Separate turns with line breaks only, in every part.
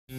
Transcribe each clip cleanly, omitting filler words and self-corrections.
Hi,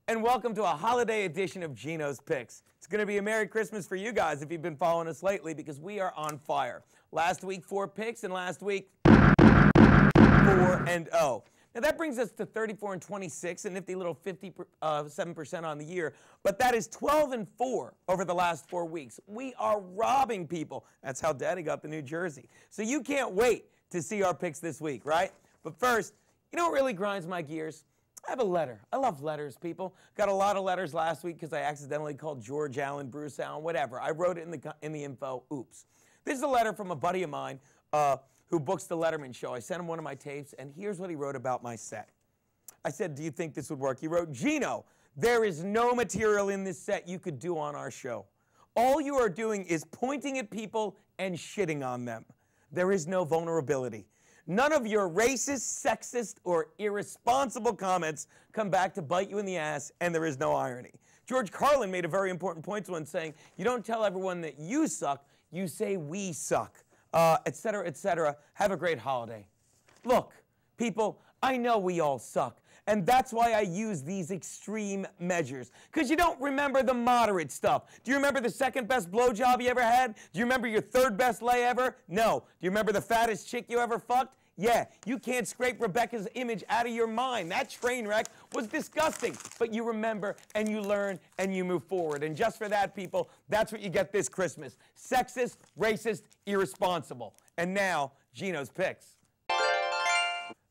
and welcome to a holiday edition of Geno'S Picks. It's going to be a Merry Christmas for you guys if you've been following us lately because we are on fire. Last week, 4 picks, and last week, 4-0. Now that brings us to 34-26, a nifty little 57% on the year, but that is 12-4 over the last 4 weeks. We are robbing people. That's how Daddy got the new jersey. So you can't wait to see our picks this week, right? But first, you know what really grinds my gears? I have a letter. I love letters, people. Got a lot of letters last week because I accidentally called George Allen, Bruce Allen, whatever. I wrote it in the info. Oops. This is a letter from a buddy of mine who books the Letterman show. I sent him one of my tapes, and here's what he wrote about my set. I said, do you think this would work? He wrote, Geno, there is no material in this set you could do on our show. All you are doing is pointing at people and shitting on them. There is no vulnerability. None of your racist, sexist, or irresponsible comments come back to bite you in the ass, and there is no irony. George Carlin made a very important point once saying, you don't tell everyone that you suck, you say we suck, et cetera, et cetera. Have a great holiday. Look, people, I know we all suck, and that's why I use these extreme measures, because you don't remember the moderate stuff. Do you remember the second best blowjob you ever had? Do you remember your third best lay ever? No. Do you remember the fattest chick you ever fucked? Yeah, you can't scrape Rebecca's image out of your mind. That train wreck was disgusting. But you remember, and you learn, and you move forward. And just for that, people, that's what you get this Christmas. Sexist, racist, irresponsible. And now, Geno's picks.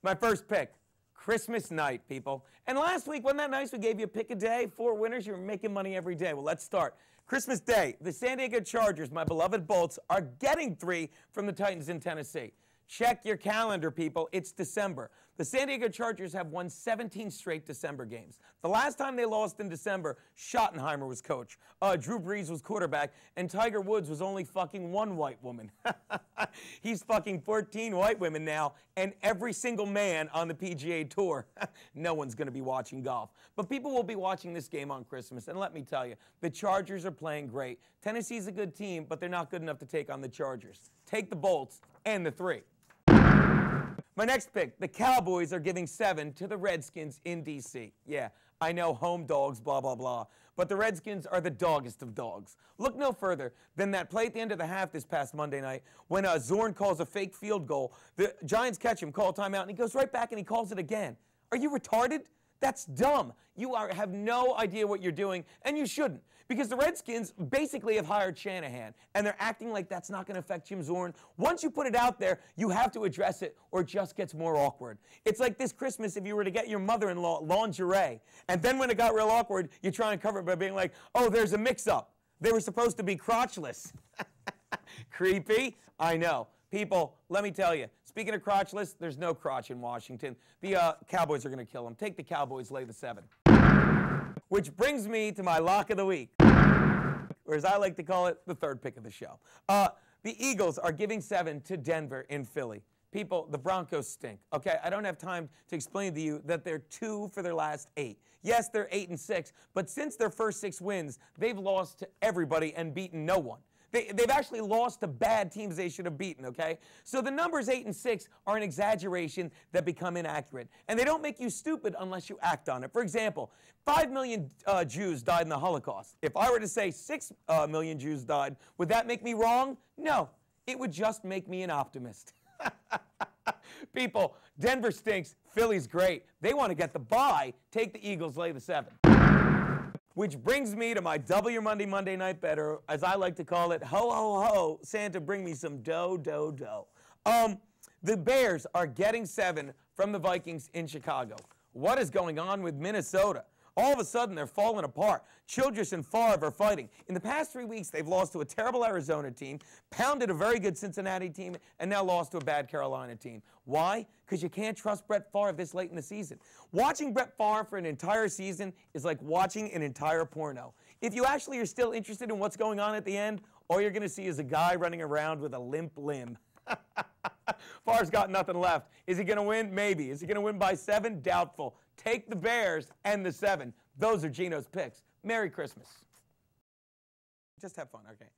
My first pick, Christmas night, people. And last week, wasn't that nice? We gave you a pick a day, 4 winners. You were making money every day. Well, let's start. Christmas Day, the San Diego Chargers, my beloved Bolts, are getting 3 from the Titans in Tennessee. Check your calendar, people. It's December. The San Diego Chargers have won 17 straight December games. The last time they lost in December, Schottenheimer was coach, Drew Brees was quarterback, and Tiger Woods was only fucking 1 white woman. He's fucking 14 white women now, and every single man on the PGA Tour. No one's going to be watching golf. But people will be watching this game on Christmas, and let me tell you, the Chargers are playing great. Tennessee's a good team, but they're not good enough to take on the Chargers. Take the Bolts and the 3. My next pick, the Cowboys are giving 7 to the Redskins in D.C. Yeah, I know, home dogs, blah, blah, blah. But the Redskins are the doggest of dogs. Look no further than that play at the end of the half this past Monday night when Zorn calls a fake field goal. The Giants catch him, call timeout, and he goes right back and he calls it again. Are you retarded? That's dumb. You have no idea what you're doing, and you shouldn't. Because the Redskins basically have hired Shanahan, and they're acting like that's not going to affect Jim Zorn. Once you put it out there, you have to address it, or it just gets more awkward. It's like this Christmas if you were to get your mother-in-law lingerie, and then when it got real awkward, you try and cover it by being like, oh, there's a mix-up. They were supposed to be crotchless. Creepy? I know. People, let me tell you, speaking of crotchless, there's no crotch in Washington. The Cowboys are going to kill them. Take the Cowboys, lay the 7. Which brings me to my lock of the week, or as I like to call it, the 3rd pick of the show. The Eagles are giving 7 to Denver in Philly. People, the Broncos stink, okay? I don't have time to explain to you that they're 2 for their last 8. Yes, they're 8-6, but since their first 6 wins, they've lost to everybody and beaten no one. They've actually lost to bad teams they should have beaten, okay? So the numbers 8-6 are an exaggeration that become inaccurate. And they don't make you stupid unless you act on it. For example, 5 million Jews died in the Holocaust. If I were to say 6 million Jews died, would that make me wrong? No. It would just make me an optimist. People, Denver stinks. Philly's great. They want to get the bye. Take the Eagles, lay the 7. Which brings me to my double your Monday night better, as I like to call it, ho, ho, ho, Santa, bring me some dough, dough, dough. The Bears are getting 7 from the Vikings in Chicago. What is going on with Minnesota? All of a sudden, they're falling apart. Childress and Favre are fighting. In the past 3 weeks, they've lost to a terrible Arizona team, pounded a very good Cincinnati team, and now lost to a bad Carolina team. Why? Because you can't trust Brett Favre this late in the season. Watching Brett Favre for an entire season is like watching an entire porno. If you actually are still interested in what's going on at the end, all you're going to see is a guy running around with a limp limb. Favre's got nothing left. Is he going to win? Maybe. Is he going to win by 7? Doubtful. Take the Bears and the 7. Those are Geno's picks. Merry Christmas. Just have fun, okay?